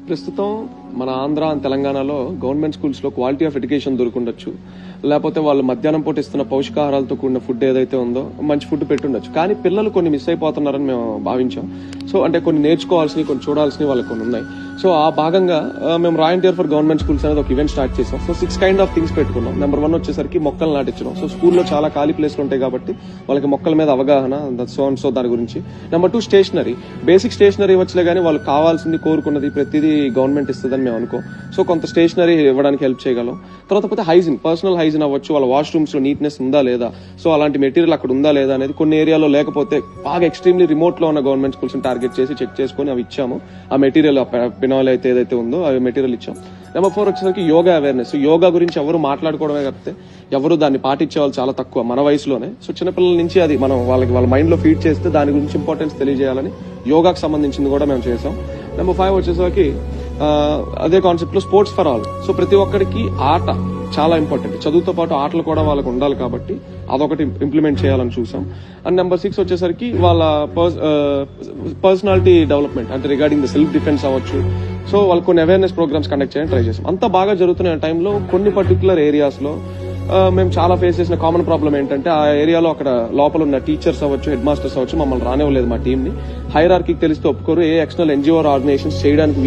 ప్రస్తుతం మన ఆంధ్ర అండ్ తెలంగాణలో గవర్నమెంట్ స్కూల్స్ లో క్వాలిటీ ఆఫ్ ఎడ్యుకేషన్ దొరుకుండొచ్చు, లేకపోతే వాళ్ళు మధ్యాహ్నం పూట ఇస్తున్న పౌష్టికాహారాలతో కూడిన ఫుడ్ ఏదైతే ఉందో మంచి ఫుడ్ పెట్టుండొచ్చు. కానీ పిల్లలు కొన్ని మిస్ అయిపోతున్నారని మేము భావించాం. సో అంటే కొన్ని నేర్చుకోవాల్సినవి, కొన్ని చూడాల్సినవి వాళ్ళకి కొన్ని ఉన్నాయి. సో ఆ భాగంగా మేము royal tier for government schools అనేది ఒక ఈవెంట్ స్టార్ట్ చేసాం. సో 6 కైండ్ ఆఫ్ థింగ్స్ పెట్టుకున్నాం. నెంబర్ 1 వచ్చేసరికి మొక్కలు నాటించడం. సో స్కూల్లో చాలా ఖాళీ ప్లేస్లు ఉంటాయి కాబట్టి వాళ్ళకి మొక్కల మీద అవగాహన, సో దాని గురించి. Number 2 stationery. బేసిక్ స్టేషనరీ వచ్చలే కానీ వాళ్ళకి కావాల్సింది, కోరుకున్నది ప్రతిదీ గవర్నమెంట్ ఇస్తుందని మేము అనుకో. సో కొంత స్టేషనరీ ఇవ్వడానికి హెల్ప్ చేయగలం. తర్వాత పోతే హైజీన్, పర్సనల్ హైజీన్ అవ్వచ్చు, వాళ్ళ వాష్రూమ్స్ లో నీట్నెస్ ఉందా లేదా, సో అలాంటి మెటీరియల్ అక్కడ ఉందా లేదా అనేది కొన్ని ఏరియాలో లేకపోతే బాగా ఎక్స్ట్రీమ్లీ రిమోట్ లో ఉన్న గవర్నమెంట్ స్కూల్స్ టార్గెట్ చేసి చెక్ చేసుకుని అవి ఇచ్చాము. ఆ మెటీరియల్ పినాయిల్ అయితే ఏదైతే ఉందో అవి మెటీరియల్ ఇచ్చాం. నెంబర్ 4 వచ్చేసరికి యోగా అవేర్నెస్. యోగా గురించి ఎవరు మాట్లాడుకోవడమే కాకపోతే ఎవరు దాన్ని పాటించే వాళ్ళు చాలా తక్కువ మన వయసులోనే. సో చిన్నపిల్లల నుంచి అది మనం వాళ్ళ మైండ్ లో ఫీడ్ చేస్తే దాని గురించి ఇంపార్టెన్స్ తెలియజేయాలని యోగాకు సంబంధించింది కూడా మేము చేసాం. నెంబర్ 5 వచ్చేసరికి అదే కాన్సెప్ట్ లో స్పోర్ట్స్ ఫర్ ఆల్. సో ప్రతి ఒక్కరికి ఆట చాలా ఇంపార్టెంట్. చదువుతో పాటు ఆటలు కూడా వాళ్ళకు ఉండాలి కాబట్టి అదొకటి ఇంప్లిమెంట్ చేయాలని చూసాం. అండ్ నెంబర్ 6 వచ్చేసరికి వాళ్ళ పర్సనాలిటీ డెవలప్మెంట్, అంటే రిగార్డింగ్ ద సెల్ఫ్ డిఫెన్స్ అవ్వచ్చు. సో వాళ్ళు కొన్ని అవేర్నెస్ ప్రోగ్రామ్స్ కండక్ట్ చేయడానికి ట్రై చేసాం. అంతా బాగా జరుగుతున్న టైంలో కొన్ని పర్టికులర్ ఏరియాస్ లో మేము చాలా ఫేస్ చేసిన కామన్ ప్రాబ్లం ఏంటంటే ఆ ఏరియాలో అక్కడ లోపల ఉన్న టీచర్స్ అవ్వచ్చు, హెడ్ మాస్టర్స్ అవ్వచ్చు మమ్మల్ని రానివ్వలేదు మా టీం ని. హైరార్కీకి తెలిస్తే ఒప్పుకోరు, ఏ ఎక్స్టర్నల్ ఎన్జిఓ ఆర్గనైజేషన్స్ చేయడానికి